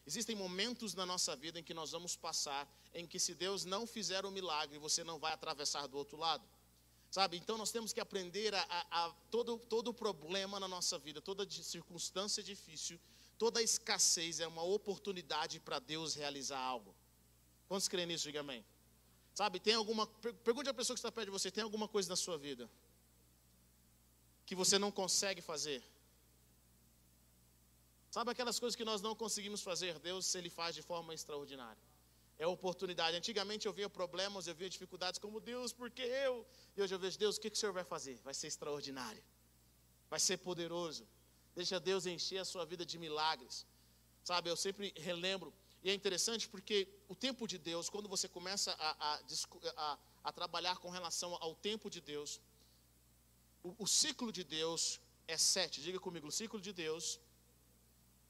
Existem momentos na nossa vida em que nós vamos passar, em que se Deus não fizer o milagre, você não vai atravessar do outro lado. Sabe, então nós temos que aprender todo problema na nossa vida, toda circunstância difícil, toda escassez é uma oportunidade para Deus realizar algo. Quantos creem nisso? Diga amém. Sabe, pergunte à pessoa que está perto de você, tem alguma coisa na sua vida que você não consegue fazer? Sabe aquelas coisas que nós não conseguimos fazer, Deus, Ele faz de forma extraordinária. É oportunidade. Antigamente eu via problemas, eu via dificuldades como Deus, porque eu? E hoje eu vejo, Deus, o que o Senhor vai fazer? Vai ser extraordinário. Vai ser poderoso. Deixa Deus encher a sua vida de milagres. Sabe, eu sempre relembro. E é interessante porque o tempo de Deus, quando você começa a trabalhar com relação ao tempo de Deus, o ciclo de Deus é 7. Diga comigo, o ciclo de Deus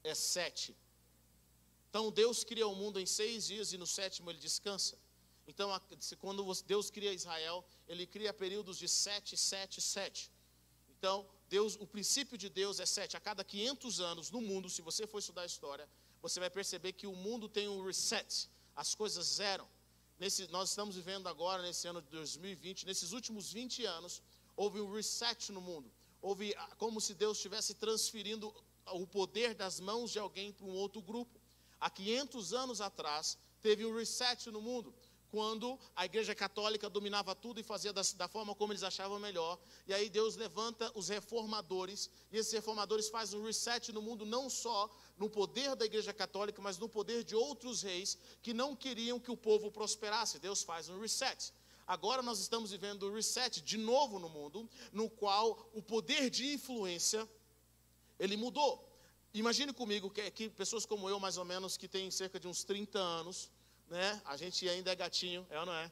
é 7. Então Deus cria o mundo em 6 dias e no 7º Ele descansa. Então quando Deus cria Israel, Ele cria períodos de 7, 7, 7. Então o princípio de Deus é 7. A cada 500 anos no mundo, se você for estudar a história, você vai perceber que o mundo tem um reset. As coisas zeram. Nós estamos vivendo agora, nesse ano de 2020, nesses últimos 20 anos, houve um reset no mundo. Houve como se Deus estivesse transferindo o poder das mãos de alguém para um outro grupo. Há 500 anos atrás, teve um reset no mundo, quando a Igreja Católica dominava tudo e fazia da forma como eles achavam melhor. E aí Deus levanta os reformadores, e esses reformadores fazem um reset no mundo, não só no poder da Igreja Católica, mas no poder de outros reis que não queriam que o povo prosperasse. Deus faz um reset. Agora nós estamos vivendo um reset de novo no mundo, no qual o poder de influência, ele mudou. Imagine comigo que pessoas como eu, mais ou menos, que têm cerca de uns 30 anos, né? A gente ainda é gatinho, é ou não é?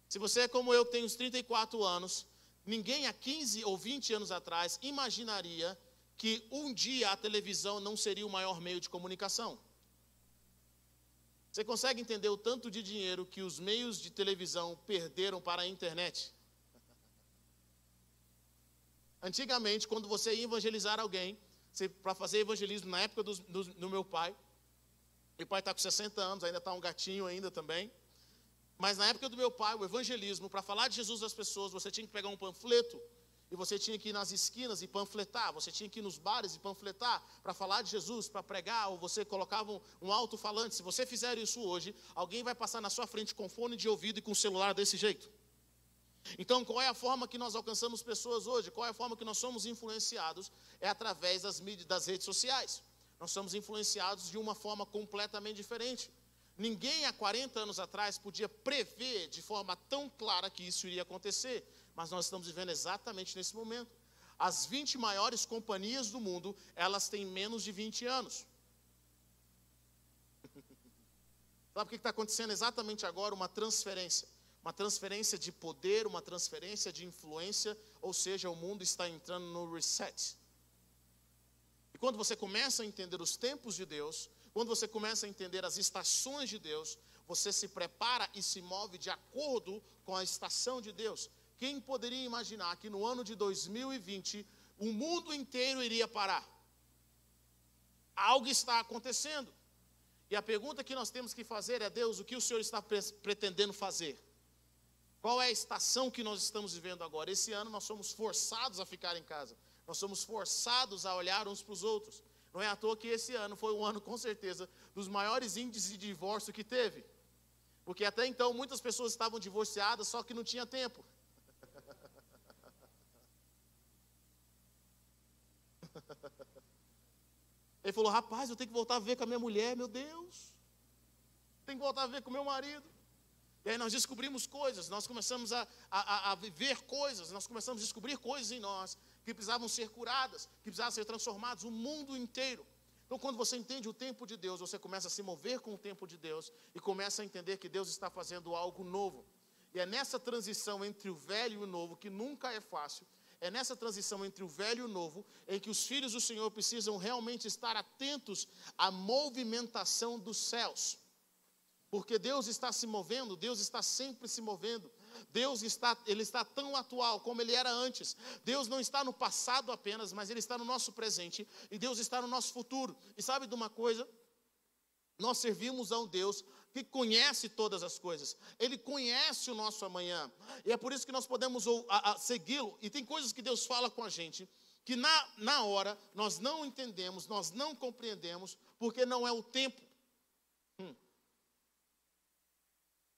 Se você é como eu, que tem uns 34 anos, ninguém há 15 ou 20 anos atrás imaginaria que um dia a televisão não seria o maior meio de comunicação. Você consegue entender o tanto de dinheiro que os meios de televisão perderam para a internet? Antigamente, quando você ia evangelizar alguém, para fazer evangelismo na época do meu pai está com 60 anos, ainda está um gatinho ainda também, mas na época do meu pai, o evangelismo, para falar de Jesus às pessoas, você tinha que pegar um panfleto, e você tinha que ir nas esquinas e panfletar, você tinha que ir nos bares e panfletar, para falar de Jesus, para pregar, ou você colocava um alto-falante. Se você fizer isso hoje, alguém vai passar na sua frente com fone de ouvido e com celular desse jeito. Então, qual é a forma que nós alcançamos pessoas hoje? Qual é a forma que nós somos influenciados? É através das mídias, das redes sociais. Nós somos influenciados de uma forma completamente diferente. Ninguém há 40 anos atrás podia prever de forma tão clara que isso iria acontecer, mas nós estamos vivendo exatamente nesse momento. As 20 maiores companhias do mundo, elas têm menos de 20 anos. Sabe o que está acontecendo exatamente agora? Uma transferência de poder, uma transferência de influência, ou seja, o mundo está entrando no reset. E quando você começa a entender os tempos de Deus, quando você começa a entender as estações de Deus, você se prepara e se move de acordo com a estação de Deus. Quem poderia imaginar que no ano de 2020, o mundo inteiro iria parar? Algo está acontecendo. E a pergunta que nós temos que fazer é: Deus, o que o Senhor está pretendendo fazer? Qual é a estação que nós estamos vivendo agora? Esse ano nós somos forçados a ficar em casa. Nós somos forçados a olhar uns para os outros. Não é à toa que esse ano foi um ano, com certeza, dos maiores índices de divórcio que teve. Porque até então muitas pessoas estavam divorciadas, só que não tinha tempo. Ele falou: rapaz, eu tenho que voltar a ver com a minha mulher, meu Deus. Tenho que voltar a ver com o meu marido. E aí nós descobrimos coisas, nós começamos a viver coisas, nós começamos a descobrir coisas em nós que precisavam ser curadas, que precisavam ser transformadas, o mundo inteiro. Então, quando você entende o tempo de Deus, você começa a se mover com o tempo de Deus e começa a entender que Deus está fazendo algo novo. E é nessa transição entre o velho e o novo, que nunca é fácil, é nessa transição entre o velho e o novo, em que os filhos do Senhor precisam realmente estar atentos à movimentação dos céus. Porque Deus está se movendo, Deus está sempre se movendo. Ele está tão atual como Ele era antes. Deus não está no passado apenas, mas Ele está no nosso presente. E Deus está no nosso futuro. E sabe de uma coisa? Nós servimos a um Deus que conhece todas as coisas. Ele conhece o nosso amanhã. E é por isso que nós podemos segui-lo. E tem coisas que Deus fala com a gente que na hora nós não entendemos, nós não compreendemos, porque não é o tempo.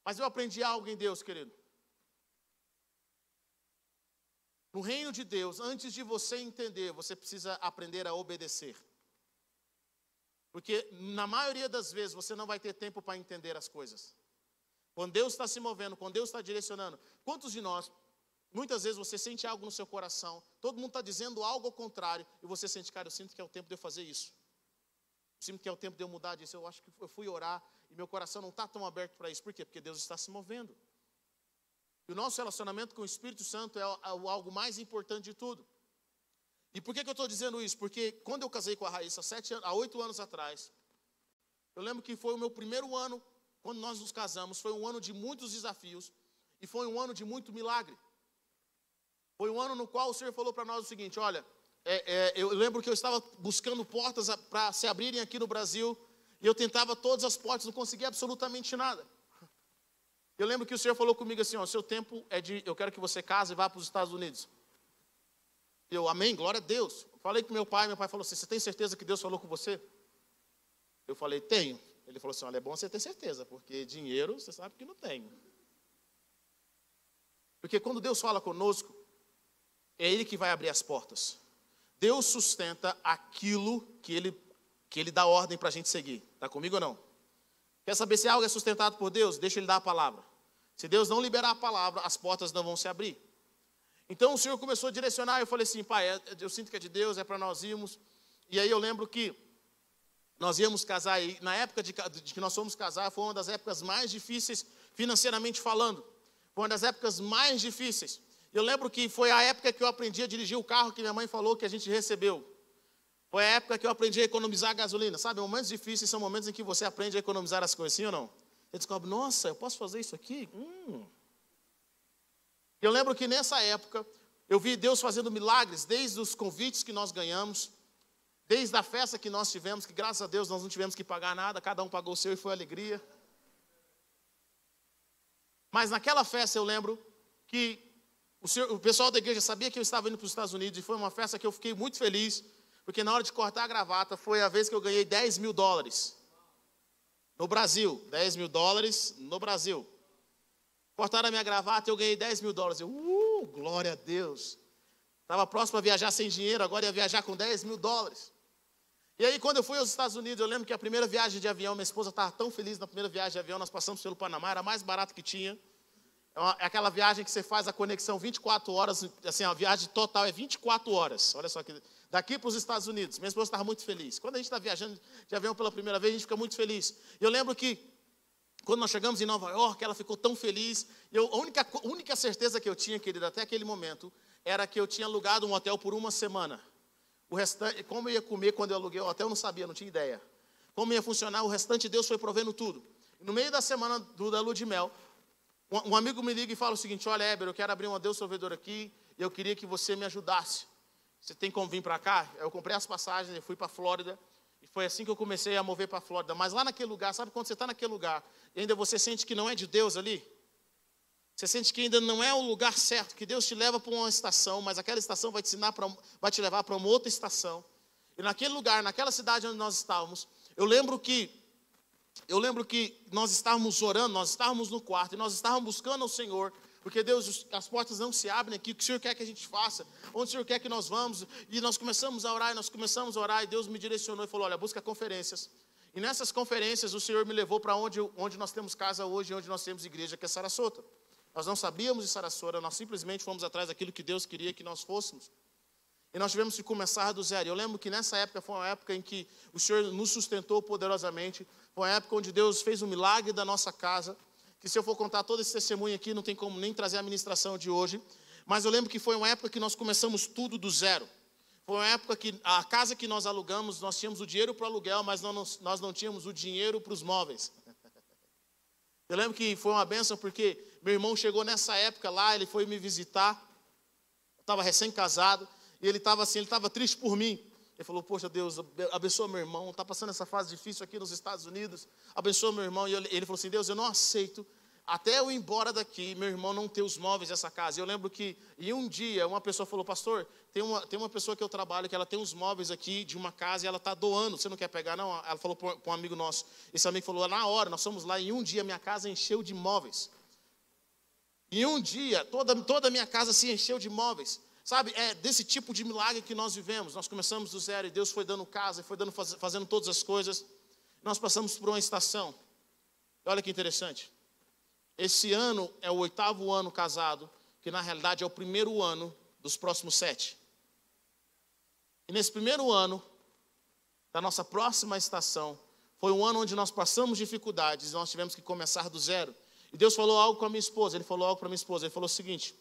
Mas eu aprendi algo em Deus, querido. No reino de Deus, antes de você entender, você precisa aprender a obedecer. Porque na maioria das vezes você não vai ter tempo para entender as coisas. Quando Deus está se movendo, quando Deus está direcionando. Quantos de nós, muitas vezes você sente algo no seu coração, todo mundo está dizendo algo ao contrário, e você sente, cara, eu sinto que é o tempo de eu fazer isso. Eu sinto que é o tempo de eu mudar disso. Eu acho que eu fui orar e meu coração não está tão aberto para isso. Por quê? Porque Deus está se movendo. E o nosso relacionamento com o Espírito Santo é algo mais importante de tudo. E por que eu estou dizendo isso? Porque quando eu casei com a Raíssa, há 8 anos atrás, eu lembro que foi o meu primeiro ano, quando nós nos casamos, foi um ano de muitos desafios, e foi um ano de muito milagre. Foi um ano no qual o Senhor falou para nós o seguinte, olha, eu lembro que eu estava buscando portas para se abrirem aqui no Brasil, e eu tentava todas as portas, não conseguia absolutamente nada. Eu lembro que o Senhor falou comigo assim, ó, seu tempo é eu quero que você case e vá para os Estados Unidos. Eu, amém, glória a Deus. Falei com meu pai falou assim, você tem certeza que Deus falou com você? Eu falei, tenho. Ele falou assim, olha, é bom você ter certeza, porque dinheiro você sabe que não tem. Porque quando Deus fala conosco, é Ele que vai abrir as portas. Deus sustenta aquilo que Ele dá ordem para a gente seguir. Está comigo ou não? Quer saber se algo é sustentado por Deus? Deixa Ele dar a palavra. Se Deus não liberar a palavra, as portas não vão se abrir. Então o Senhor começou a direcionar, eu falei assim, pai, eu sinto que é de Deus, é para nós irmos. E aí eu lembro que nós íamos casar, e na época de que nós fomos casar, foi uma das épocas mais difíceis, financeiramente falando. Foi uma das épocas mais difíceis. Eu lembro que foi a época que eu aprendi a dirigir o carro que minha mãe falou que a gente recebeu. Foi a época que eu aprendi a economizar gasolina. Sabe, momentos difíceis são momentos em que você aprende a economizar as coisas, sim ou não? Você descobre, nossa, eu posso fazer isso aqui? Eu lembro que nessa época, eu vi Deus fazendo milagres, desde os convites que nós ganhamos, desde a festa que nós tivemos, que graças a Deus nós não tivemos que pagar nada, cada um pagou o seu e foi alegria. Mas naquela festa eu lembro que o pessoal da igreja sabia que eu estava indo para os Estados Unidos, e foi uma festa que eu fiquei muito feliz, porque na hora de cortar a gravata, foi a vez que eu ganhei $10 mil. No Brasil, $10 mil no Brasil. Cortaram a minha gravata e eu ganhei $10 mil. Eu, glória a Deus. Estava próximo a viajar sem dinheiro, agora ia viajar com $10 mil. E aí, quando eu fui aos Estados Unidos, eu lembro que a primeira viagem de avião, minha esposa estava tão feliz na primeira viagem de avião, nós passamos pelo Panamá, era a mais barato que tinha. É aquela viagem que você faz a conexão 24 horas, assim, a viagem total é 24 horas. Olha só, daqui para os Estados Unidos. Minha esposa estava muito feliz. Quando a gente está viajando de avião pela primeira vez, a gente fica muito feliz. E eu lembro que, quando nós chegamos em Nova York, ela ficou tão feliz. A única certeza que eu tinha, querida, até aquele momento, era que eu tinha alugado um hotel por uma semana. O restante, como eu ia comer quando eu aluguei o hotel, eu não sabia, não tinha ideia. Como ia funcionar, o restante Deus foi provendo tudo. No meio da semana da lua de mel, um amigo me liga e fala o seguinte, olha, Heber, eu quero abrir uma Deus Solvedor aqui, e eu queria que você me ajudasse. Você tem como vir para cá? Eu comprei as passagens, eu fui para a Flórida, e foi assim que eu comecei a mover para a Flórida. Mas lá naquele lugar, sabe quando você está naquele lugar, e ainda você sente que não é de Deus ali? Você sente que ainda não é o lugar certo, que Deus te leva para uma estação, mas aquela estação vai te levar para uma outra estação. E naquele lugar, naquela cidade onde nós estávamos, eu lembro que nós estávamos orando, nós estávamos no quarto, e nós estávamos buscando ao Senhor, porque Deus, as portas não se abrem aqui, o que o Senhor quer que a gente faça, onde o Senhor quer que nós vamos, e nós começamos a orar, e Deus me direcionou e falou, olha, busca conferências. E nessas conferências, o Senhor me levou para onde nós temos casa hoje, onde nós temos igreja, que é Sarasota. Nós não sabíamos de Sarasota, nós simplesmente fomos atrás daquilo que Deus queria que nós fôssemos. E nós tivemos que começar do zero. Eu lembro que nessa época foi uma época em que o Senhor nos sustentou poderosamente. Foi uma época onde Deus fez um milagre da nossa casa. Que se eu for contar todo esse testemunho aqui, não tem como nem trazer a ministração de hoje. Mas eu lembro que foi uma época que nós começamos tudo do zero. Foi uma época que a casa que nós alugamos, nós tínhamos o dinheiro para o aluguel, mas nós não tínhamos o dinheiro para os móveis. Eu lembro que foi uma bênção porque meu irmão chegou nessa época lá, ele foi me visitar. Eu estava recém-casado. E ele estava assim, ele estava triste por mim, Ele falou, poxa Deus, abençoa meu irmão, está passando essa fase difícil aqui nos Estados Unidos, abençoa meu irmão. E ele falou assim, Deus, eu não aceito, até eu ir embora daqui, meu irmão não ter os móveis dessa casa. E eu lembro que, em um dia, uma pessoa falou, pastor, tem uma pessoa que eu trabalho, que ela tem uns móveis aqui de uma casa e ela está doando, você não quer pegar não? Ela falou para um amigo nosso, esse amigo falou, na hora, nós fomos lá, em um dia minha casa encheu de móveis. Em um dia, toda a minha casa se encheu de móveis. Sabe, é desse tipo de milagre que nós vivemos. Nós começamos do zero e Deus foi dando casa, foi fazendo todas as coisas. Nós passamos por uma estação. Olha que interessante. Esse ano é o 8º ano casado, que na realidade é o primeiro ano dos próximos 7. E nesse primeiro ano, da nossa próxima estação, foi um ano onde nós passamos dificuldades, e nós tivemos que começar do zero. E Deus falou algo com a minha esposa, Ele falou algo para a minha esposa, Ele falou o seguinte,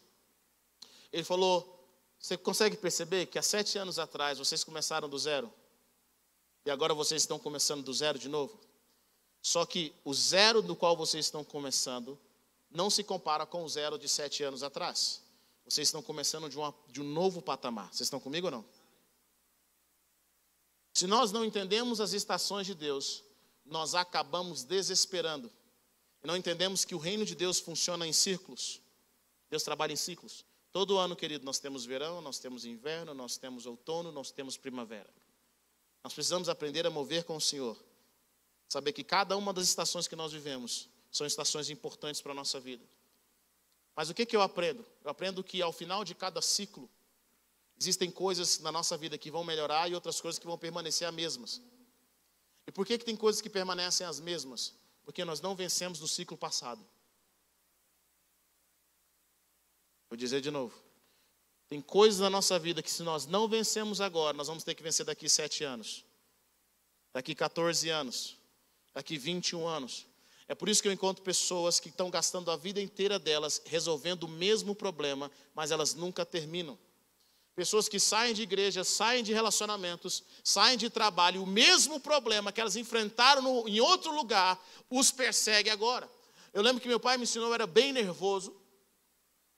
Ele falou, você consegue perceber que há 7 anos atrás vocês começaram do zero? E agora vocês estão começando do zero de novo? Só que o zero do qual vocês estão começando não se compara com o zero de 7 anos atrás. Vocês estão começando de um novo patamar. Vocês estão comigo ou não? Se nós não entendemos as estações de Deus, nós acabamos desesperando. E não entendemos que o reino de Deus funciona em círculos. Deus trabalha em ciclos. Todo ano, querido, nós temos verão, nós temos inverno, nós temos outono, nós temos primavera. Nós precisamos aprender a mover com o Senhor. Saber que cada uma das estações que nós vivemos são estações importantes para a nossa vida. Mas o que eu aprendo? Eu aprendo que ao final de cada ciclo, existem coisas na nossa vida que vão melhorar e outras coisas que vão permanecer as mesmas. E por que tem coisas que permanecem as mesmas? Porque nós não vencemos no ciclo passado. Vou dizer de novo. Tem coisas na nossa vida que se nós não vencemos agora, nós vamos ter que vencer daqui 7 anos. Daqui 14 anos. Daqui 21 anos. É por isso que eu encontro pessoas que estão gastando a vida inteira delas resolvendo o mesmo problema, mas elas nunca terminam. Pessoas que saem de igreja, saem de relacionamentos, saem de trabalho, o mesmo problema que elas enfrentaram em outro lugar, os persegue agora. Eu lembro que meu pai me ensinou, eu era bem nervoso,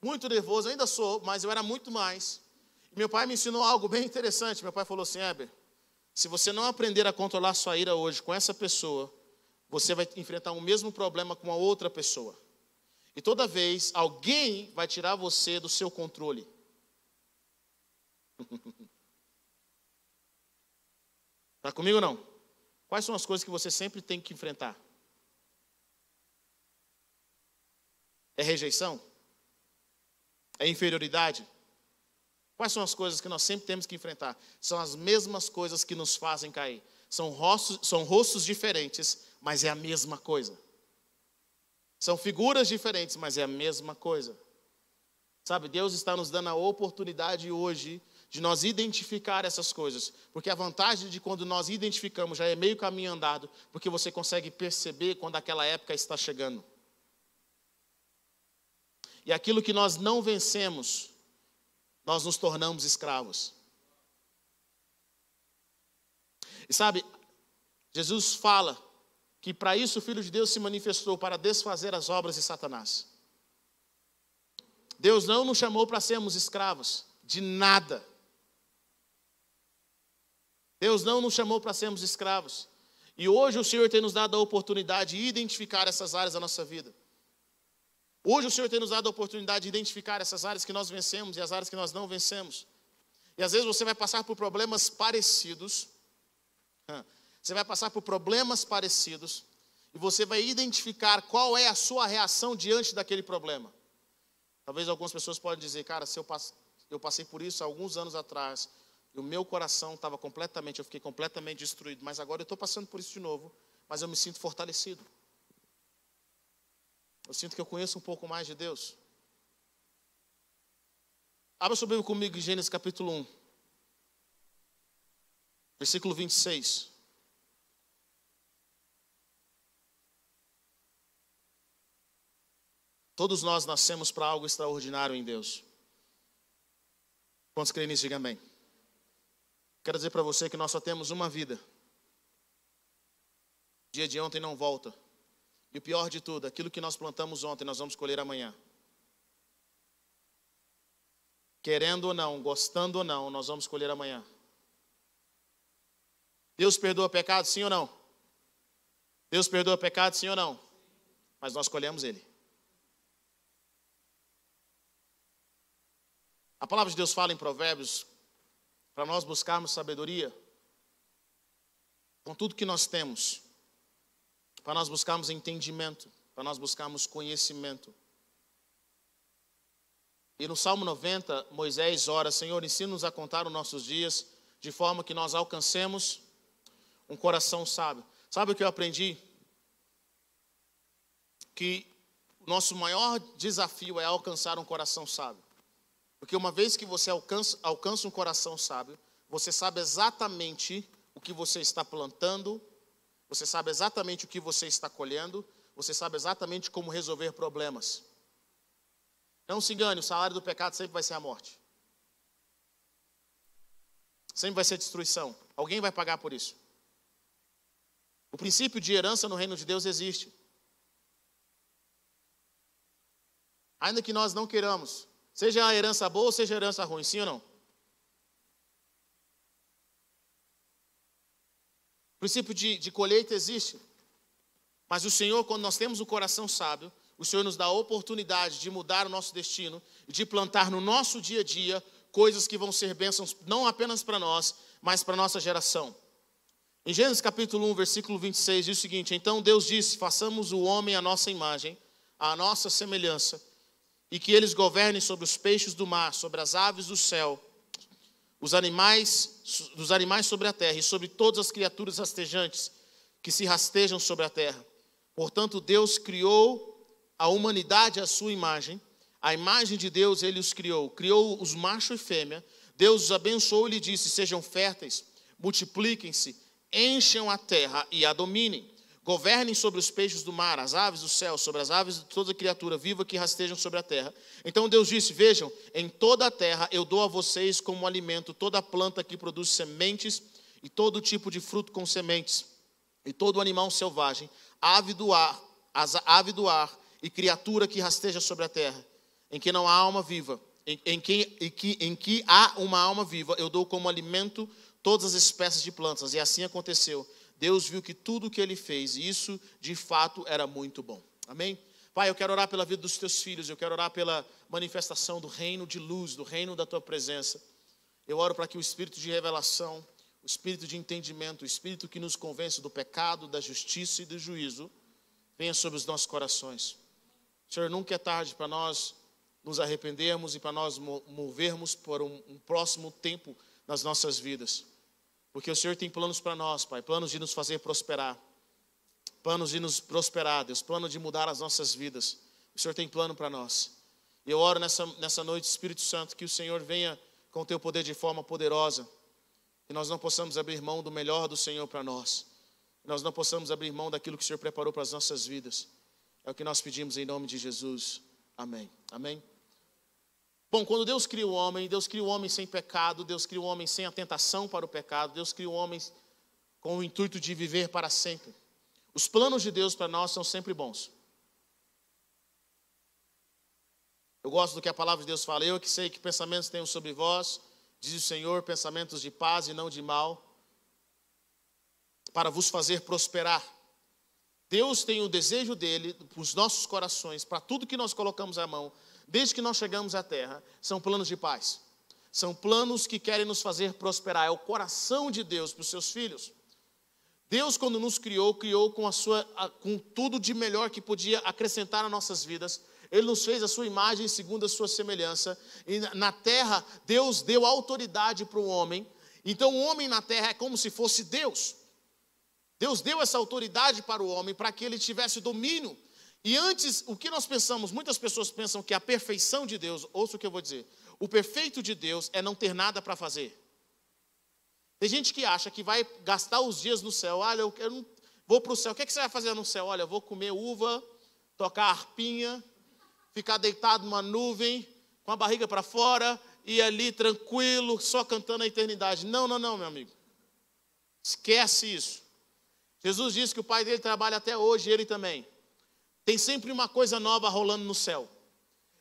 muito nervoso, ainda sou, mas eu era muito mais. E meu pai me ensinou algo bem interessante. Meu pai falou assim, Heber, se você não aprender a controlar sua ira hoje com essa pessoa, você vai enfrentar o mesmo problema com a outra pessoa. E toda vez, alguém vai tirar você do seu controle. Está comigo ou não? Quais são as coisas que você sempre tem que enfrentar? É rejeição? É inferioridade? Quais são as coisas que nós sempre temos que enfrentar? São as mesmas coisas que nos fazem cair. São rostos diferentes, mas é a mesma coisa. São figuras diferentes, mas é a mesma coisa. Sabe, Deus está nos dando a oportunidade hoje de nós identificar essas coisas. Porque a vantagem de quando nós identificamos já é meio caminho andado, porque você consegue perceber quando aquela época está chegando. E aquilo que nós não vencemos, nós nos tornamos escravos. E sabe, Jesus fala que para isso o Filho de Deus se manifestou, para desfazer as obras de Satanás. Deus não nos chamou para sermos escravos de nada. Deus não nos chamou para sermos escravos. E hoje o Senhor tem nos dado a oportunidade de identificar essas áreas da nossa vida. Hoje o Senhor tem nos dado a oportunidade de identificar essas áreas que nós vencemos e as áreas que nós não vencemos. E às vezes você vai passar por problemas parecidos. Você vai passar por problemas parecidos. E você vai identificar qual é a sua reação diante daquele problema. Talvez algumas pessoas podem dizer, cara, se eu passei por isso há alguns anos atrás, e o meu coração eu fiquei completamente destruído, mas agora eu estou passando por isso de novo, mas eu me sinto fortalecido. Eu sinto que eu conheço um pouco mais de Deus. Abra sua Bíblia comigo em Gênesis capítulo 1. Versículo 26. Todos nós nascemos para algo extraordinário em Deus. Quantos creem nisso, diga amém. Quero dizer para você que nós só temos uma vida. O dia de ontem não volta. E o pior de tudo, aquilo que nós plantamos ontem, nós vamos colher amanhã. Querendo ou não, gostando ou não, nós vamos colher amanhã. Deus perdoa pecado, sim ou não? Deus perdoa pecado, sim ou não? Mas nós escolhemos Ele. A palavra de Deus fala em Provérbios para nós buscarmos sabedoria com tudo que nós temos, para nós buscarmos entendimento, para nós buscarmos conhecimento. E no Salmo 90, Moisés ora: Senhor, ensina-nos a contar os nossos dias, de forma que nós alcancemos um coração sábio. Sabe o que eu aprendi? Que o nosso maior desafio é alcançar um coração sábio. Porque uma vez que você alcança um coração sábio, você sabe exatamente o que você está plantando, você sabe exatamente o que você está colhendo, você sabe exatamente como resolver problemas. Não se engane, o salário do pecado sempre vai ser a morte. Sempre vai ser destruição. Alguém vai pagar por isso. O princípio de herança no reino de Deus existe. Ainda que nós não queiramos, seja a herança boa ou seja a herança ruim, sim ou não? O princípio de colheita existe. Mas o Senhor, quando nós temos o coração sábio, o Senhor nos dá a oportunidade de mudar o nosso destino e de plantar no nosso dia a dia coisas que vão ser bênçãos não apenas para nós, mas para a nossa geração. Em Gênesis capítulo 1, versículo 26, diz o seguinte: Então Deus disse: façamos o homem à nossa imagem, à nossa semelhança, e que eles governem sobre os peixes do mar, sobre as aves do céu, dos animais sobre a terra e sobre todas as criaturas rastejantes que se rastejam sobre a terra. Portanto, Deus criou a humanidade à sua imagem, a imagem de Deus ele os criou, criou os macho e fêmea. Deus os abençoou e lhe disse: sejam férteis, multipliquem-se, encham a terra e a dominem. Governem sobre os peixes do mar, as aves do céu, sobre as aves de toda criatura viva que rastejam sobre a terra. Então Deus disse: vejam, em toda a terra eu dou a vocês como alimento toda planta que produz sementes e todo tipo de fruto com sementes, e todo animal selvagem, ave do ar e criatura que rasteja sobre a terra, em que não há alma viva, em que há uma alma viva, eu dou como alimento todas as espécies de plantas. E assim aconteceu. Deus viu que tudo o que ele fez, e isso de fato era muito bom. Amém? Pai, eu quero orar pela vida dos teus filhos, eu quero orar pela manifestação do reino de luz, do reino da tua presença. Eu oro para que o espírito de revelação, o espírito de entendimento, o espírito que nos convence do pecado, da justiça e do juízo, venha sobre os nossos corações. Senhor, nunca é tarde para nós nos arrependermos e para nós movermos por um próximo tempo nas nossas vidas. Porque o Senhor tem planos para nós, Pai, planos de nos fazer prosperar, planos de nos prosperar, Deus, plano de mudar as nossas vidas. O Senhor tem plano para nós. E eu oro nessa noite, Espírito Santo, que o Senhor venha com o teu poder de forma poderosa, que nós não possamos abrir mão do melhor do Senhor para nós, que nós não possamos abrir mão daquilo que o Senhor preparou para as nossas vidas. É o que nós pedimos em nome de Jesus. Amém. Amém. Bom, quando Deus cria o homem sem pecado, Deus cria o homem sem a tentação para o pecado, Deus cria o homem com o intuito de viver para sempre. Os planos de Deus para nós são sempre bons. Eu gosto do que a palavra de Deus fala: eu que sei que pensamentos tenho sobre vós, diz o Senhor, pensamentos de paz e não de mal, para vos fazer prosperar. Deus tem o desejo dele, para os nossos corações, para tudo que nós colocamos à mão, desde que nós chegamos à terra, são planos de paz. São planos que querem nos fazer prosperar. É o coração de Deus para os seus filhos. Deus, quando nos criou com tudo de melhor que podia acrescentar nas nossas vidas. Ele nos fez a sua imagem segundo a sua semelhança. E na terra, Deus deu autoridade para o homem. Então o homem na terra é como se fosse Deus. Deus deu essa autoridade para o homem, para que ele tivesse domínio. E antes, o que nós pensamos, muitas pessoas pensam que a perfeição de Deus, ouça o que eu vou dizer, o perfeito de Deus é não ter nada para fazer. Tem gente que acha que vai gastar os dias no céu. Olha, eu não vou para o céu, o que você vai fazer no céu? Olha, eu vou comer uva, tocar harpinha, ficar deitado numa nuvem, com a barriga para fora, e ali tranquilo, só cantando a eternidade. Não, meu amigo. Esquece isso. Jesus disse que o pai dele trabalha até hoje, ele também. Tem sempre uma coisa nova rolando no céu.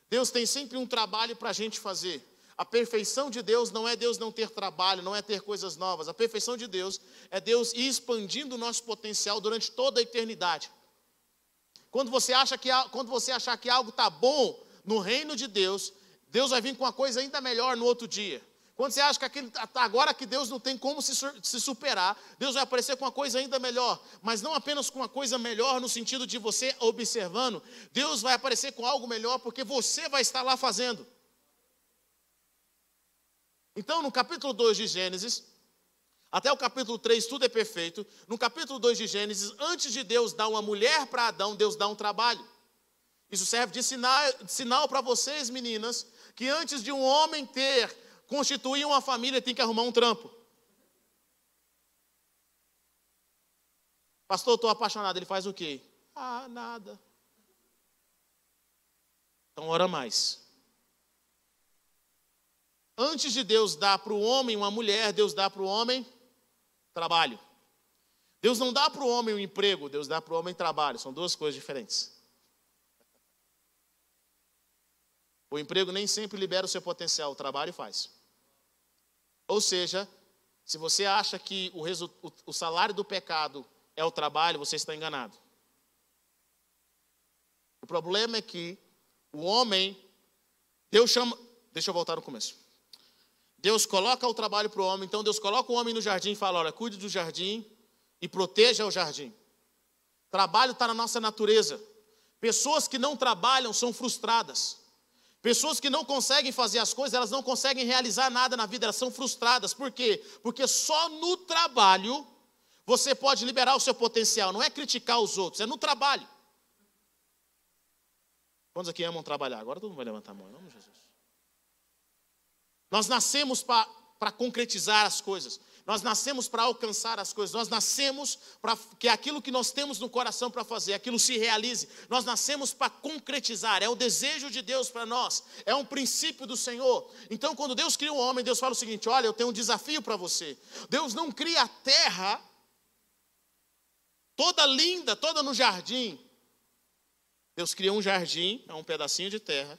Deus tem sempre um trabalho para a gente fazer. A perfeição de Deus não é Deus não ter trabalho, não é ter coisas novas. A perfeição de Deus é Deus ir expandindo o nosso potencial durante toda a eternidade. Quando você achar que algo está bom no reino de Deus, Deus vai vir com uma coisa ainda melhor no outro dia. Quando você acha que agora que Deus não tem como se superar, Deus vai aparecer com uma coisa ainda melhor. Mas não apenas com uma coisa melhor no sentido de você observando. Deus vai aparecer com algo melhor porque você vai estar lá fazendo. Então, no capítulo 2 de Gênesis, até o capítulo 3, tudo é perfeito. No capítulo 2 de Gênesis, antes de Deus dar uma mulher para Adão, Deus dá um trabalho. Isso serve de sinal para vocês, meninas, que antes de um homem constituir uma família, tem que arrumar um trampo. Pastor, eu estou apaixonado. Ele faz o quê? Nada. Então, ora mais. Antes de Deus dar para o homem uma mulher, Deus dá para o homem trabalho. Deus não dá para o homem um emprego, Deus dá para o homem trabalho. São duas coisas diferentes. O emprego nem sempre libera o seu potencial, o trabalho faz. Ou seja, se você acha que o salário do pecado é o trabalho, você está enganado. O problema é que o homem, Deus chama... Deixa eu voltar no começo. Deus coloca o trabalho para o homem, então Deus coloca o homem no jardim e fala, olha, cuide do jardim e proteja o jardim. Trabalho está na nossa natureza. Pessoas que não trabalham são frustradas. Pessoas que não conseguem fazer as coisas, elas não conseguem realizar nada na vida, elas são frustradas. Por quê? Porque só no trabalho você pode liberar o seu potencial. Não é criticar os outros, é no trabalho. Quantos aqui amam trabalhar? Agora todo mundo vai levantar a mão, em nome de Jesus. Nós nascemos para concretizar as coisas. Nós nascemos para alcançar as coisas. Nós nascemos para que aquilo que nós temos no coração para fazer, aquilo se realize. Nós nascemos para concretizar. É o desejo de Deus para nós. É um princípio do Senhor. Então, quando Deus cria o homem, Deus fala o seguinte, olha, eu tenho um desafio para você. Deus não cria a terra toda linda, toda no jardim. Deus cria um jardim, é um pedacinho de terra.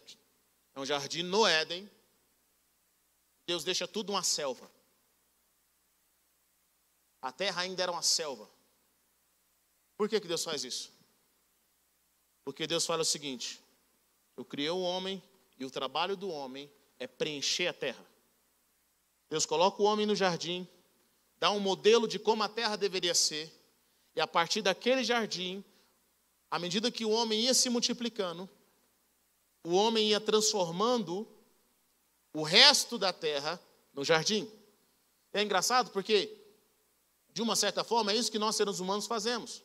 É um jardim no Éden. Deus deixa tudo uma selva. A terra ainda era uma selva. Por que Deus faz isso? Porque Deus fala o seguinte, eu criei o homem e o trabalho do homem é preencher a terra. Deus coloca o homem no jardim, dá um modelo de como a terra deveria ser, e a partir daquele jardim, à medida que o homem ia se multiplicando, o homem ia transformando o resto da terra no jardim. É engraçado porque, de uma certa forma, é isso que nós seres humanos fazemos.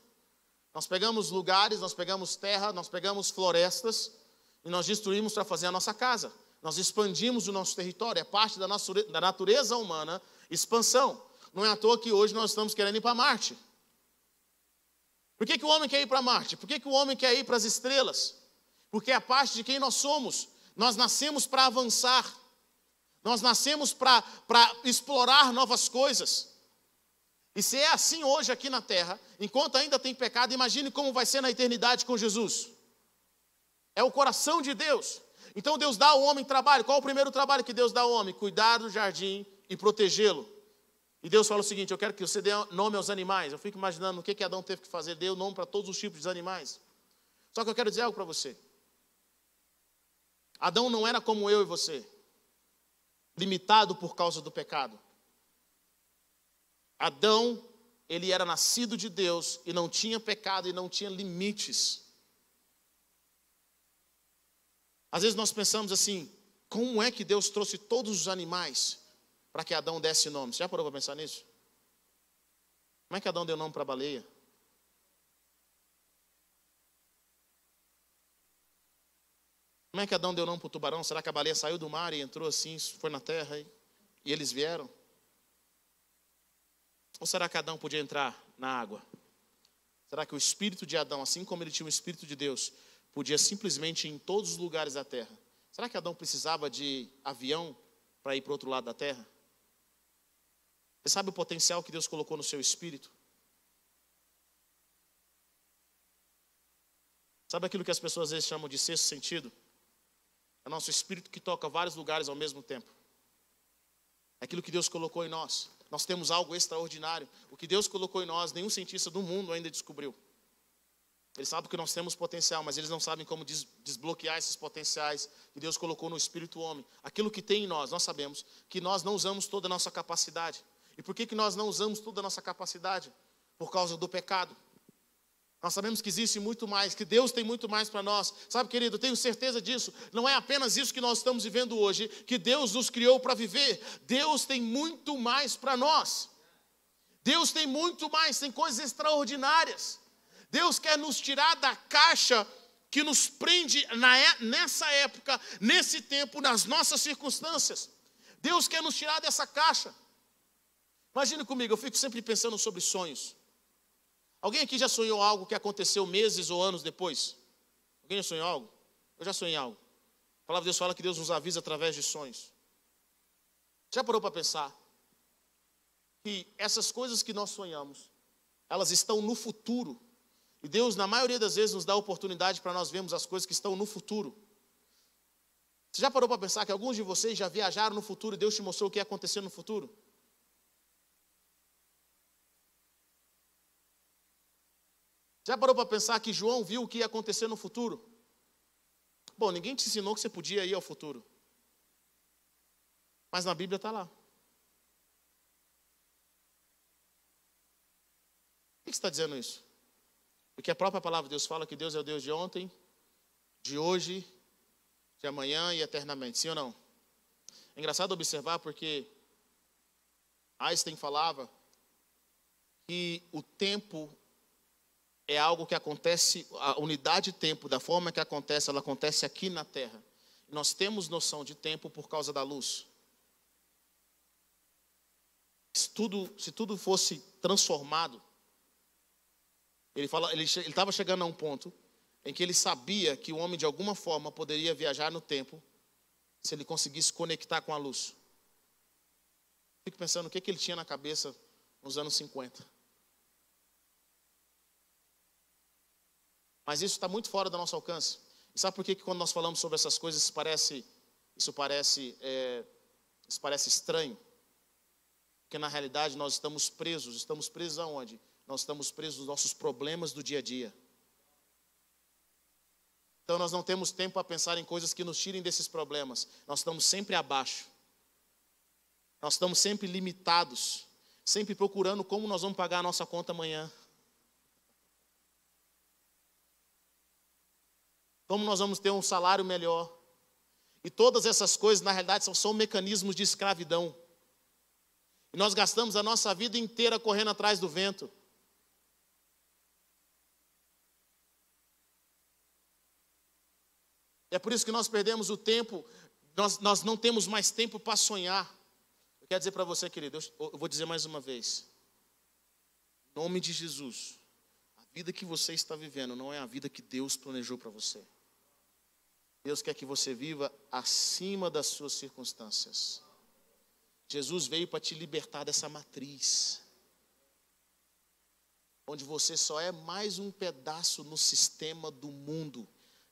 Nós pegamos lugares, nós pegamos terra, nós pegamos florestas e nós destruímos para fazer a nossa casa. Nós expandimos o nosso território, é parte da natureza humana, expansão. Não é à toa que hoje nós estamos querendo ir para Marte. Por que o homem quer ir para Marte? Por que o homem quer ir para as estrelas? Porque é a parte de quem nós somos. Nós nascemos para avançar. Nós nascemos para explorar novas coisas. E se é assim hoje aqui na terra, enquanto ainda tem pecado, imagine como vai ser na eternidade com Jesus. É o coração de Deus. Então Deus dá ao homem trabalho. Qual é o primeiro trabalho que Deus dá ao homem? Cuidar do jardim e protegê-lo. E Deus fala o seguinte, eu quero que você dê nome aos animais. Eu fico imaginando o que Adão teve que fazer, deu nome para todos os tipos de animais. Só que eu quero dizer algo para você. Adão não era como eu e você, limitado por causa do pecado. Adão, ele era nascido de Deus e não tinha pecado e não tinha limites. Às vezes nós pensamos assim, como é que Deus trouxe todos os animais para que Adão desse nome? Você já parou para pensar nisso? Como é que Adão deu nome para a baleia? Como é que Adão deu nome para o tubarão? Será que a baleia saiu do mar e entrou assim, foi na terra e eles vieram? Ou será que Adão podia entrar na água? Será que o espírito de Adão, assim como ele tinha o espírito de Deus, podia simplesmente ir em todos os lugares da terra? Será que Adão precisava de avião para ir para o outro lado da terra? Você sabe o potencial que Deus colocou no seu espírito? Sabe aquilo que as pessoas às vezes chamam de sexto sentido? É o nosso espírito que toca vários lugares ao mesmo tempo. aquilo que Deus colocou em nós. Nós temos algo extraordinário. O que Deus colocou em nós, nenhum cientista do mundo ainda descobriu. Eles sabem que nós temos potencial, mas eles não sabem como desbloquear esses potenciais que Deus colocou no espírito homem. Aquilo que tem em nós, nós sabemos que nós não usamos toda a nossa capacidade. E por que nós não usamos toda a nossa capacidade? Por causa do pecado. Nós sabemos que existe muito mais, que Deus tem muito mais para nós. Sabe, querido, eu tenho certeza disso. Não é apenas isso que nós estamos vivendo hoje, que Deus nos criou para viver. Deus tem muito mais para nós. Deus tem muito mais, tem coisas extraordinárias. Deus quer nos tirar da caixa que nos prende nessa época, nesse tempo, nas nossas circunstâncias. Deus quer nos tirar dessa caixa. Imagine comigo, eu fico sempre pensando sobre sonhos. Alguém aqui já sonhou algo que aconteceu meses ou anos depois? Alguém já sonhou algo? Eu já sonhei algo. A palavra de Deus fala que Deus nos avisa através de sonhos. Já parou para pensar que essas coisas que nós sonhamos, elas estão no futuro? E Deus, na maioria das vezes, nos dá a oportunidade para nós vermos as coisas que estão no futuro. Você já parou para pensar que alguns de vocês já viajaram no futuro e Deus te mostrou o que ia acontecer no futuro? Já parou para pensar que João viu o que ia acontecer no futuro? Bom, ninguém te ensinou que você podia ir ao futuro. Mas na Bíblia está lá. Por que está dizendo isso? Porque a própria palavra de Deus fala que Deus é o Deus de ontem, de hoje, de amanhã e eternamente. Sim ou não? É engraçado observar porque Einstein falava que o tempo é algo que acontece, a unidade de tempo, da forma que acontece, ela acontece aqui na Terra. Nós temos noção de tempo por causa da luz. Se tudo fosse transformado, ele estava chegando a um ponto em que ele sabia que o homem de alguma forma poderia viajar no tempo se ele conseguisse conectar com a luz. Fico pensando o que ele tinha na cabeça nos anos 50. Mas isso está muito fora do nosso alcance. E sabe por que quando nós falamos sobre essas coisas isso parece estranho? Porque na realidade nós estamos presos. Estamos presos aonde? Nós estamos presos nos nossos problemas do dia a dia. Então nós não temos tempo para pensar em coisas que nos tirem desses problemas. Nós estamos sempre abaixo. Nós estamos sempre limitados. Sempre procurando como nós vamos pagar a nossa conta amanhã. Como nós vamos ter um salário melhor. E todas essas coisas, na realidade, são mecanismos de escravidão. E nós gastamos a nossa vida inteira correndo atrás do vento. É por isso que nós perdemos o tempo, nós não temos mais tempo para sonhar. Eu quero dizer para você, querido, eu vou dizer mais uma vez. Em nome de Jesus, a vida que você está vivendo não é a vida que Deus planejou para você. Deus quer que você viva acima das suas circunstâncias. Jesus veio para te libertar dessa matriz, onde você só é mais um pedaço no sistema do mundo,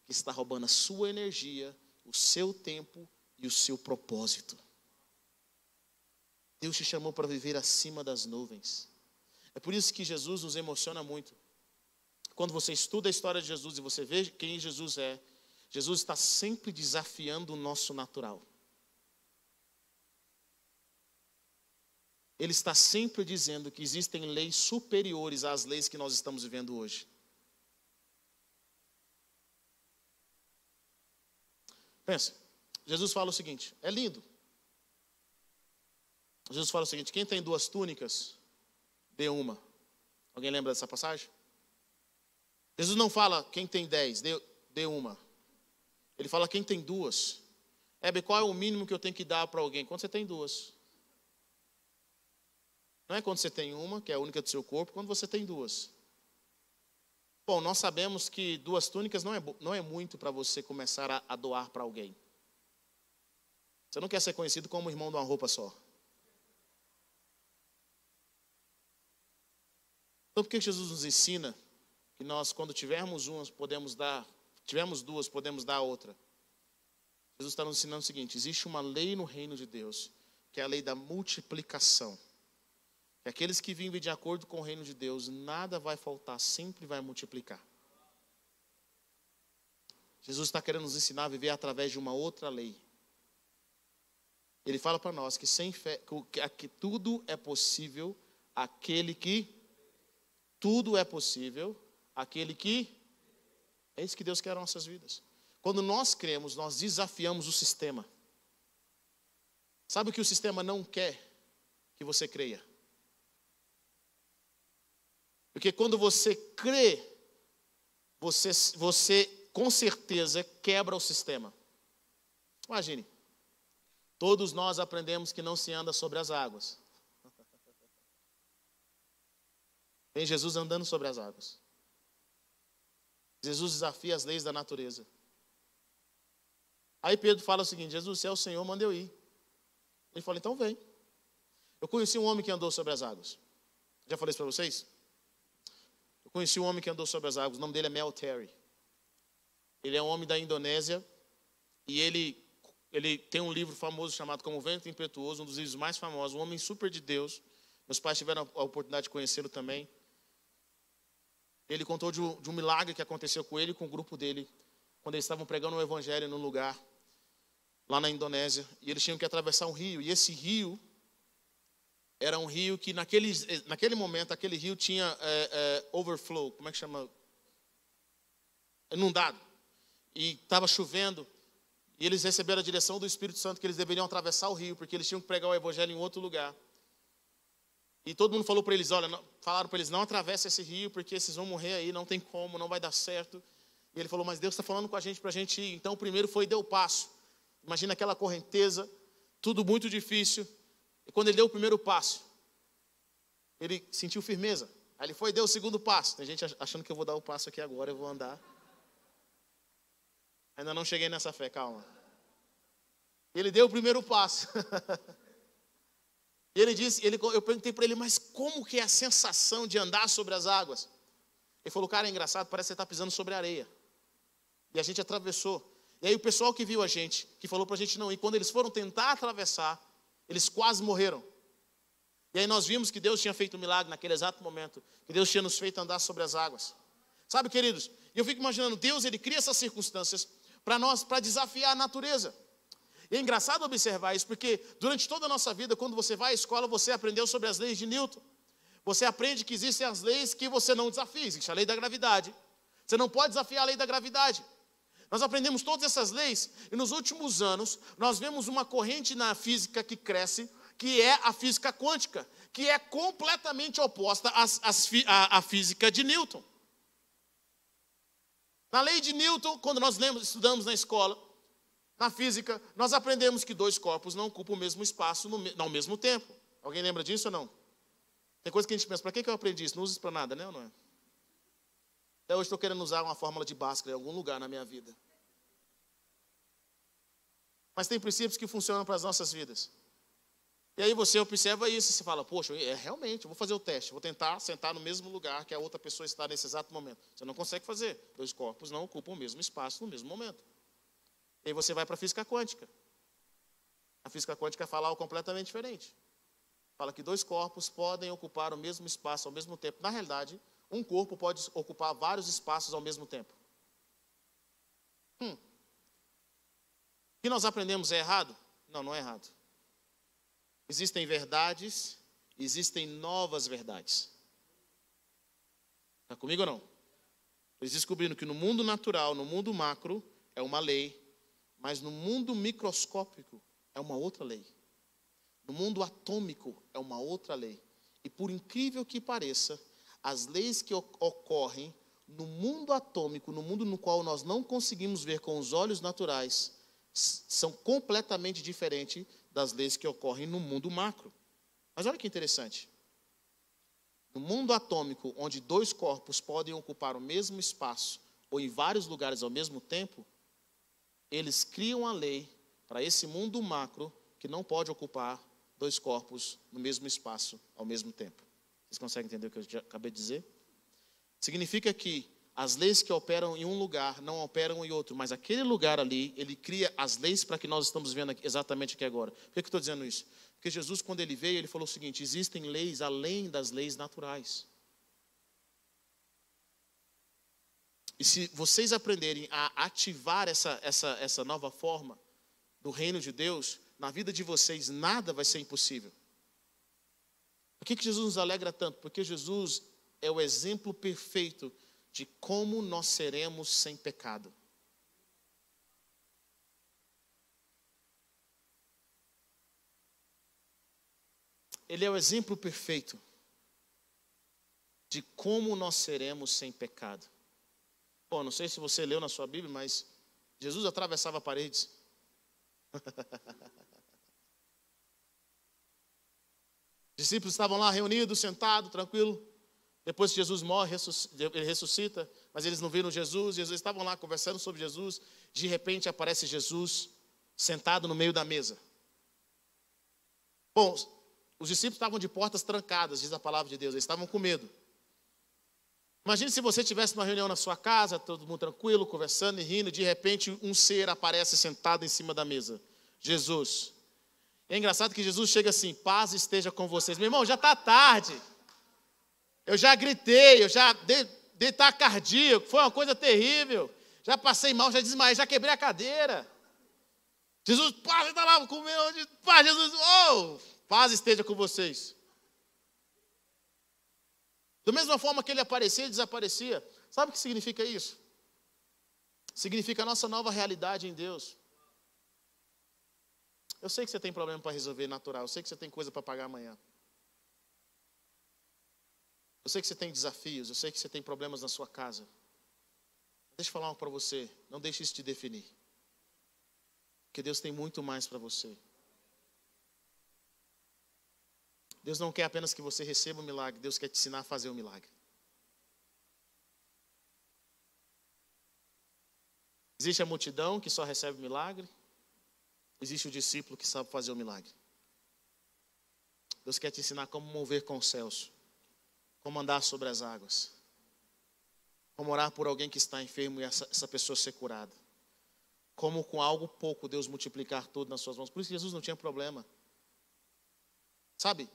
que está roubando a sua energia, o seu tempo e o seu propósito. Deus te chamou para viver acima das nuvens. É por isso que Jesus nos emociona muito. Quando você estuda a história de Jesus e você vê quem Jesus é, Jesus está sempre desafiando o nosso natural. Ele está sempre dizendo que existem leis superiores às leis que nós estamos vivendo hoje. Pensa, Jesus fala o seguinte, é lindo. Jesus fala o seguinte, quem tem 2 túnicas, dê uma. Alguém lembra dessa passagem? Jesus não fala quem tem 10, dê uma. Ele fala quem tem 2. Qual é o mínimo que eu tenho que dar para alguém? Quando você tem 2. Não é quando você tem uma, que é a única do seu corpo, quando você tem 2. Bom, nós sabemos que 2 túnicas não é muito para você começar a doar para alguém. Você não quer ser conhecido como irmão de uma roupa só. Então por que Jesus nos ensina que nós, quando tivermos 2, podemos dar outra? Jesus está nos ensinando o seguinte, existe uma lei no reino de Deus, que é a lei da multiplicação. Que aqueles que vivem de acordo com o reino de Deus, nada vai faltar, sempre vai multiplicar. Jesus está querendo nos ensinar a viver através de uma outra lei. Ele fala para nós que sem fé, que tudo é possível aquele que... Tudo é possível aquele que... É isso que Deus quer nas nossas vidas. Quando nós cremos, nós desafiamos o sistema. Sabe o que o sistema não quer? Que você creia. Porque quando você crê, você com certeza quebra o sistema. Imagine, todos nós aprendemos que não se anda sobre as águas. Tem Jesus andando sobre as águas. Jesus desafia as leis da natureza. Aí Pedro fala o seguinte: Jesus, se é o Senhor, manda eu ir. Ele fala, então vem. Eu conheci um homem que andou sobre as águas. Já falei isso para vocês? Eu conheci um homem que andou sobre as águas. O nome dele é Mel Terry. Ele é um homem da Indonésia. E ele tem um livro famoso chamado Como o Vento Impetuoso, um dos livros mais famosos. Um homem super de Deus. Meus pais tiveram a oportunidade de conhecê-lo também. Ele contou de um milagre que aconteceu com ele e com o grupo dele, quando eles estavam pregando o evangelho num lugar, lá na Indonésia, e eles tinham que atravessar um rio, e esse rio era um rio que naquele momento, aquele rio tinha overflow, como é que chama? Inundado, e estava chovendo, e eles receberam a direção do Espírito Santo que eles deveriam atravessar o rio, porque eles tinham que pregar o evangelho em outro lugar. E todo mundo falou para eles, falaram para eles, não atravessa esse rio, porque vocês vão morrer aí, não tem como, não vai dar certo. E ele falou, mas Deus está falando com a gente para a gente ir. Então o primeiro foi, deu o passo. Imagina aquela correnteza, tudo muito difícil. E quando ele deu o primeiro passo, ele sentiu firmeza. Aí ele foi e deu o segundo passo. Tem gente achando que eu vou dar o passo aqui agora, eu vou andar. Ainda não cheguei nessa fé, calma. Ele deu o primeiro passo. E ele disse, eu perguntei para ele, mas como que é a sensação de andar sobre as águas? Ele falou, cara, é engraçado, parece que você está pisando sobre areia. E a gente atravessou. E aí o pessoal que viu a gente, que falou para a gente não ir, quando eles foram tentar atravessar, eles quase morreram. E aí nós vimos que Deus tinha feito um milagre naquele exato momento, que Deus tinha nos feito andar sobre as águas. Sabe, queridos, eu fico imaginando, Deus, ele cria essas circunstâncias para nós, para desafiar a natureza. E é engraçado observar isso, porque durante toda a nossa vida, quando você vai à escola, você aprendeu sobre as leis de Newton. Você aprende que existem as leis que você não desafia. Existe a lei da gravidade. Você não pode desafiar a lei da gravidade. Nós aprendemos todas essas leis, e nos últimos anos, nós vemos uma corrente na física que cresce, que é a física quântica, que é completamente oposta à física de Newton. Na lei de Newton, quando nós estudamos na escola, na física, nós aprendemos que dois corpos não ocupam o mesmo espaço ao mesmo tempo. Alguém lembra disso ou não? Tem coisa que a gente pensa, para que eu aprendi isso? Não uso isso para nada, né ou não é? Até hoje estou querendo usar uma fórmula de Bhaskara em algum lugar na minha vida. Mas tem princípios que funcionam para as nossas vidas. E aí você observa isso e você fala, poxa, realmente, eu vou fazer o teste. Vou tentar sentar no mesmo lugar que a outra pessoa está nesse exato momento. Você não consegue fazer. Dois corpos não ocupam o mesmo espaço no mesmo momento. E aí você vai para a física quântica. A física quântica fala algo completamente diferente. Fala que dois corpos podem ocupar o mesmo espaço ao mesmo tempo. Na realidade, um corpo pode ocupar vários espaços ao mesmo tempo. O que nós aprendemos é errado? Não, não é errado. Existem verdades, existem novas verdades. Está comigo ou não? Eles descobriram que no mundo natural, no mundo macro, é uma lei. Mas no mundo microscópico é uma outra lei. No mundo atômico é uma outra lei. E por incrível que pareça, as leis que ocorrem no mundo atômico, no mundo no qual nós não conseguimos ver com os olhos naturais, são completamente diferentes das leis que ocorrem no mundo macro. Mas olha que interessante. No mundo atômico, onde dois corpos podem ocupar o mesmo espaço ou em vários lugares ao mesmo tempo, eles criam a lei para esse mundo macro que não pode ocupar dois corpos no mesmo espaço ao mesmo tempo. Vocês conseguem entender o que eu já acabei de dizer? Significa que as leis que operam em um lugar não operam em outro, mas aquele lugar ali, ele cria as leis para que nós estamos vendo exatamente aqui agora. Por que eu estou dizendo isso? Porque Jesus, quando ele veio, ele falou o seguinte: existem leis além das leis naturais. E se vocês aprenderem a ativar essa nova forma do reino de Deus, na vida de vocês nada vai ser impossível. Por que Jesus nos alegra tanto? Porque Jesus é o exemplo perfeito de como nós seremos sem pecado. Ele é o exemplo perfeito de como nós seremos sem pecado. Bom, não sei se você leu na sua Bíblia, mas Jesus atravessava paredes. Os discípulos estavam lá reunidos, sentados, tranquilo. Depois que Jesus morre, ele ressuscita, mas eles não viram Jesus. Eles estavam lá conversando sobre Jesus. De repente aparece Jesus sentado no meio da mesa. Bom, os discípulos estavam de portas trancadas, diz a palavra de Deus. Eles estavam com medo. Imagine se você estivesse numa reunião na sua casa, todo mundo tranquilo, conversando e rindo. De repente um ser aparece sentado em cima da mesa. Jesus. É engraçado que Jesus chega assim: paz esteja com vocês. Meu irmão, já está tarde. Eu já gritei, eu já dei taquicardia, foi uma coisa terrível. Já passei mal, já desmaiei, já quebrei a cadeira. Jesus, paz, está lá comendo. Paz, Jesus, oh, paz esteja com vocês. Da mesma forma que ele aparecia e desaparecia. Sabe o que significa isso? Significa a nossa nova realidade em Deus. Eu sei que você tem problema para resolver natural. Eu sei que você tem coisa para pagar amanhã. Eu sei que você tem desafios. Eu sei que você tem problemas na sua casa. Deixa eu falar algo para você. Não deixe isso te definir. Porque Deus tem muito mais para você. Deus não quer apenas que você receba o milagre. Deus quer te ensinar a fazer o milagre. Existe a multidão que só recebe o milagre. Existe o discípulo que sabe fazer o milagre. Deus quer te ensinar como mover com os céus. Como andar sobre as águas. Como orar por alguém que está enfermo e essa pessoa ser curada. Como com algo pouco Deus multiplicar tudo nas suas mãos. Por isso Jesus não tinha problema. Sabe?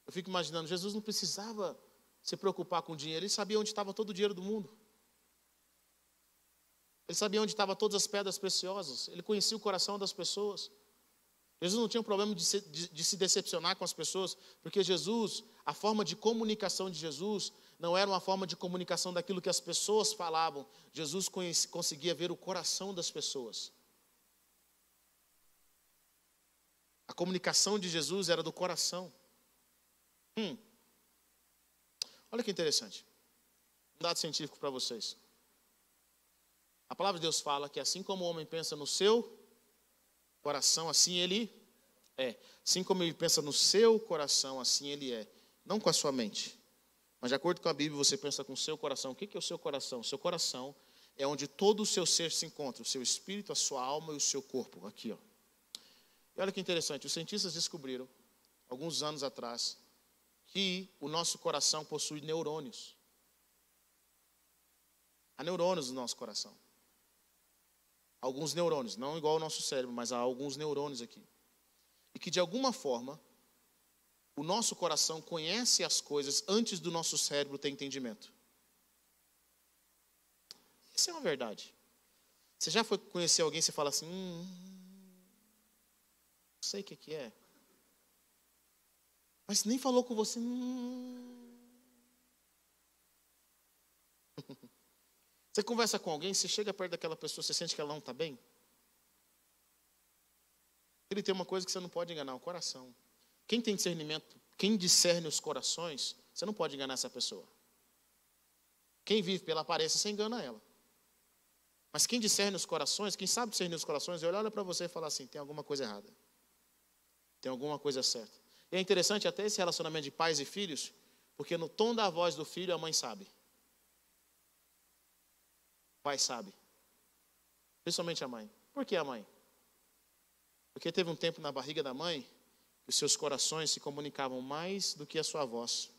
Eu fico imaginando, Jesus não precisava se preocupar com dinheiro. Ele sabia onde estava todo o dinheiro do mundo. Ele sabia onde estavam todas as pedras preciosas. Ele conhecia o coração das pessoas. Jesus não tinha problema de se decepcionar com as pessoas, porque Jesus, a forma de comunicação de Jesus, não era uma forma de comunicação daquilo que as pessoas falavam. Jesus conseguia ver o coração das pessoas. A comunicação de Jesus era do coração. Olha que interessante. Um dado científico para vocês. A palavra de Deus fala que assim como o homem pensa no seu coração, assim ele é. Assim como ele pensa no seu coração, assim ele é. Não com a sua mente. Mas de acordo com a Bíblia, você pensa com o seu coração. O que é o seu coração? O seu coração é onde todo o seu ser se encontra. O seu espírito, a sua alma e o seu corpo. Aqui, ó. E olha que interessante. Os cientistas descobriram, alguns anos atrás, que o nosso coração possui neurônios. Há neurônios no nosso coração. Alguns neurônios, não igual ao nosso cérebro, mas há alguns neurônios aqui. E que de alguma forma, o nosso coração conhece as coisas antes do nosso cérebro ter entendimento. Isso é uma verdade. Você já foi conhecer alguém e você fala assim, não sei o que é. Mas nem falou com você. Você conversa com alguém, você chega perto daquela pessoa, você sente que ela não está bem? Ele tem uma coisa que você não pode enganar, o coração. Quem tem discernimento, quem discerne os corações, você não pode enganar essa pessoa. Quem vive pela aparência, você engana ela. Mas quem discerne os corações, quem sabe discernir os corações, ele olha para você e fala assim, tem alguma coisa errada. Tem alguma coisa certa. E é interessante até esse relacionamento de pais e filhos, porque no tom da voz do filho, a mãe sabe. O pai sabe. Principalmente a mãe. Por que a mãe? Porque teve um tempo na barriga da mãe que os seus corações se comunicavam mais do que a sua voz.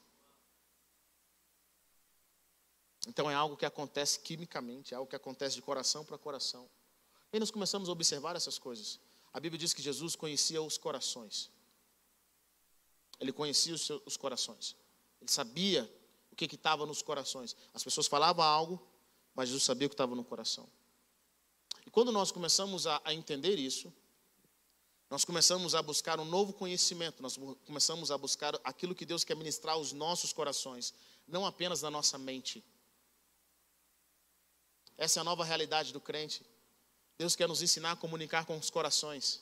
Então é algo que acontece quimicamente, é algo que acontece de coração para coração. E nós começamos a observar essas coisas. A Bíblia diz que Jesus conhecia os corações. Ele conhecia os corações. Ele sabia o que estava nos corações. As pessoas falavam algo, mas Jesus sabia o que estava no coração. E quando nós começamos a entender isso, nós começamos a buscar um novo conhecimento, nós começamos a buscar aquilo que Deus quer ministrar aos nossos corações, não apenas na nossa mente. Essa é a nova realidade do crente. Deus quer nos ensinar a comunicar com os corações.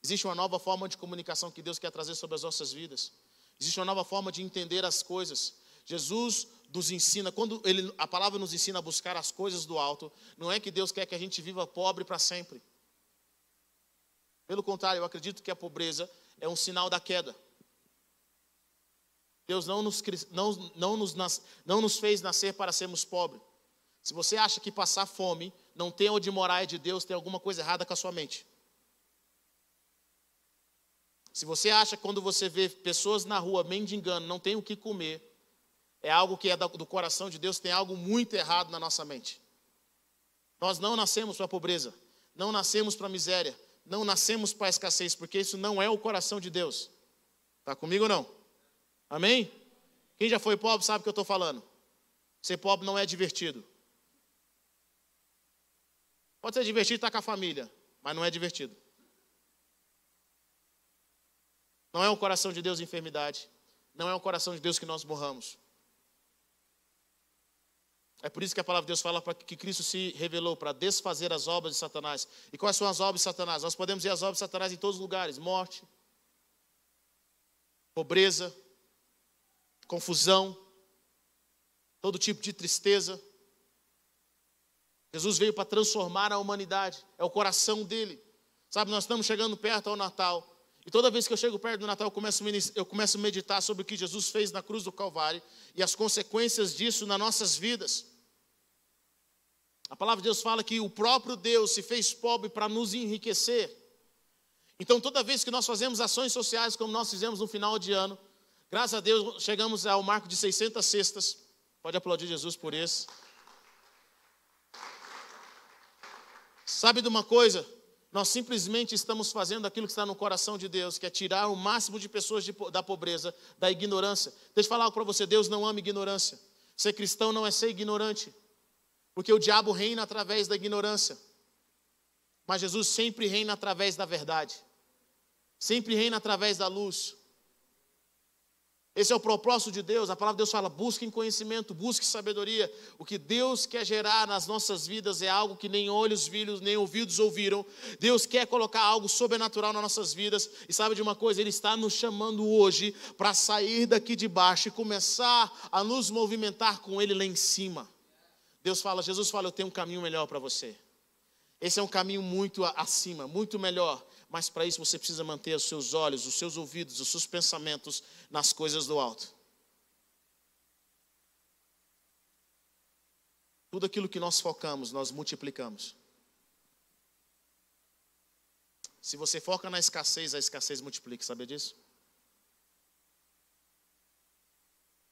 Existe uma nova forma de comunicação que Deus quer trazer sobre as nossas vidas. Existe uma nova forma de entender as coisas. Jesus nos ensina, quando a palavra nos ensina a buscar as coisas do alto, não é que Deus quer que a gente viva pobre para sempre. Pelo contrário, eu acredito que a pobreza é um sinal da queda. Deus não nos fez nascer para sermos pobres. Se você acha que passar fome, não ter onde morar é de Deus, tem alguma coisa errada com a sua mente. Se você acha que quando você vê pessoas na rua mendigando, não tem o que comer, é algo que é do coração de Deus, tem algo muito errado na nossa mente. Nós não nascemos para a pobreza, não nascemos para a miséria, não nascemos para a escassez, porque isso não é o coração de Deus. Está comigo ou não? Amém? Quem já foi pobre sabe o que eu estou falando. Ser pobre não é divertido. Pode ser divertido estar com a família, mas não é divertido. Não é o coração de Deus enfermidade. Não é o coração de Deus que nós morramos. É por isso que a palavra de Deus fala que Cristo se revelou para desfazer as obras de Satanás. E quais são as obras de Satanás? Nós podemos ver as obras de Satanás em todos os lugares. Morte, pobreza, confusão, todo tipo de tristeza. Jesus veio para transformar a humanidade. É o coração dele. Sabe, nós estamos chegando perto ao Natal. E toda vez que eu chego perto do Natal, eu começo a meditar sobre o que Jesus fez na cruz do Calvário e as consequências disso nas nossas vidas. A palavra de Deus fala que o próprio Deus se fez pobre para nos enriquecer. Então, toda vez que nós fazemos ações sociais, como nós fizemos no final de ano, graças a Deus, chegamos ao marco de 600 cestas. Pode aplaudir Jesus por isso. Sabe de uma coisa? Nós simplesmente estamos fazendo aquilo que está no coração de Deus, que é tirar o máximo de pessoas da pobreza, da ignorância. Deixa eu falar algo para você, Deus não ama ignorância. Ser cristão não é ser ignorante, porque o diabo reina através da ignorância. Mas Jesus sempre reina através da verdade, sempre reina através da luz. Esse é o propósito de Deus. A palavra de Deus fala, busquem conhecimento, busquem sabedoria. O que Deus quer gerar nas nossas vidas é algo que nem olhos viram, nem ouvidos ouviram. Deus quer colocar algo sobrenatural nas nossas vidas. E sabe de uma coisa? Ele está nos chamando hoje para sair daqui de baixo e começar a nos movimentar com Ele lá em cima. Jesus fala, eu tenho um caminho melhor para você. Esse é um caminho muito acima, muito melhor. Mas para isso você precisa manter os seus olhos, os seus ouvidos, os seus pensamentos nas coisas do alto. Tudo aquilo que nós focamos, nós multiplicamos. Se você foca na escassez, a escassez multiplica, sabe disso?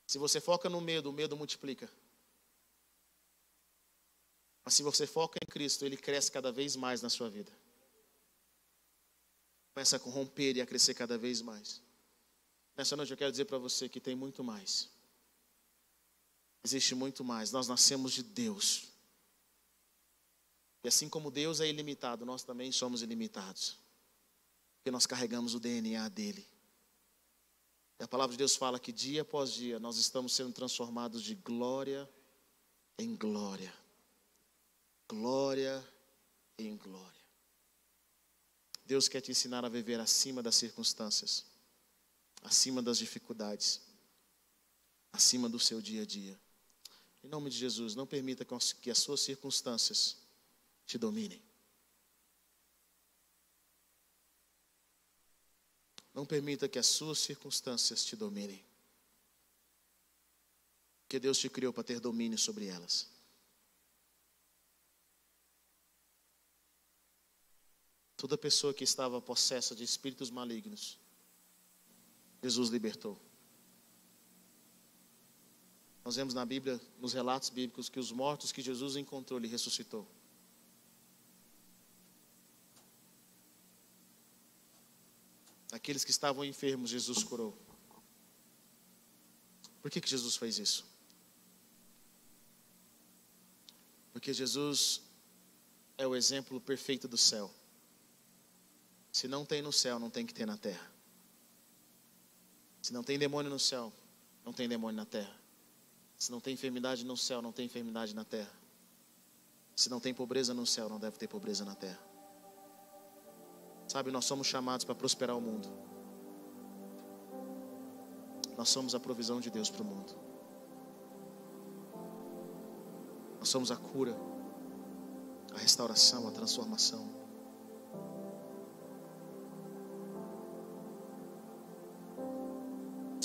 Se você foca no medo, o medo multiplica. Mas se você foca em Cristo, Ele cresce cada vez mais na sua vida. Começa a romper e a crescer cada vez mais. Nessa noite eu quero dizer para você que tem muito mais. Existe muito mais. Nós nascemos de Deus. E assim como Deus é ilimitado, nós também somos ilimitados. Porque nós carregamos o DNA dele. E a palavra de Deus fala que dia após dia nós estamos sendo transformados de glória em glória. Glória em glória. Deus quer te ensinar a viver acima das circunstâncias, acima das dificuldades, acima do seu dia a dia. Em nome de Jesus, não permita que as suas circunstâncias te dominem. Não permita que as suas circunstâncias te dominem. Porque Deus te criou para ter domínio sobre elas. Toda pessoa que estava possessa de espíritos malignos, Jesus libertou. Nós vemos na Bíblia, nos relatos bíblicos, que os mortos que Jesus encontrou, Ele ressuscitou. Aqueles que estavam enfermos, Jesus curou. Por que Jesus fez isso? Porque Jesus é o exemplo perfeito do céu. Se não tem no céu, não tem que ter na terra. Se não tem demônio no céu, não tem demônio na terra. Se não tem enfermidade no céu, não tem enfermidade na terra. Se não tem pobreza no céu, não deve ter pobreza na terra. Sabe, nós somos chamados para prosperar o mundo. Nós somos a provisão de Deus para o mundo. Nós somos a cura, a restauração, a transformação.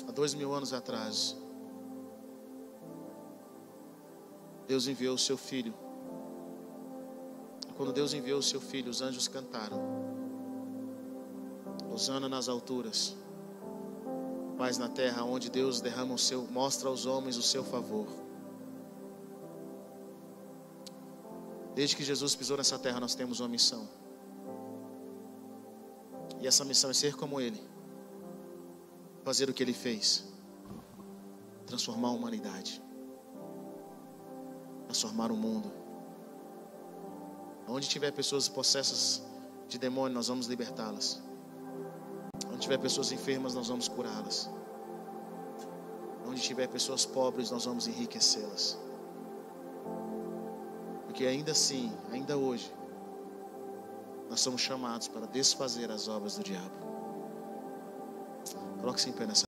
Há 2000 anos atrás, Deus enviou o seu Filho. Quando Deus enviou o seu Filho, os anjos cantaram: Hosana nas alturas, paz na terra, onde Deus derrama mostra aos homens o seu favor. Desde que Jesus pisou nessa terra, nós temos uma missão. E essa missão é ser como Ele, fazer o que Ele fez, transformar a humanidade, transformar o mundo. Onde tiver pessoas possessas de demônio, nós vamos libertá-las. Onde tiver pessoas enfermas, nós vamos curá-las. Onde tiver pessoas pobres, nós vamos enriquecê-las. Porque ainda assim, ainda hoje, nós somos chamados para desfazer as obras do diabo. Coloque-se em pé nessa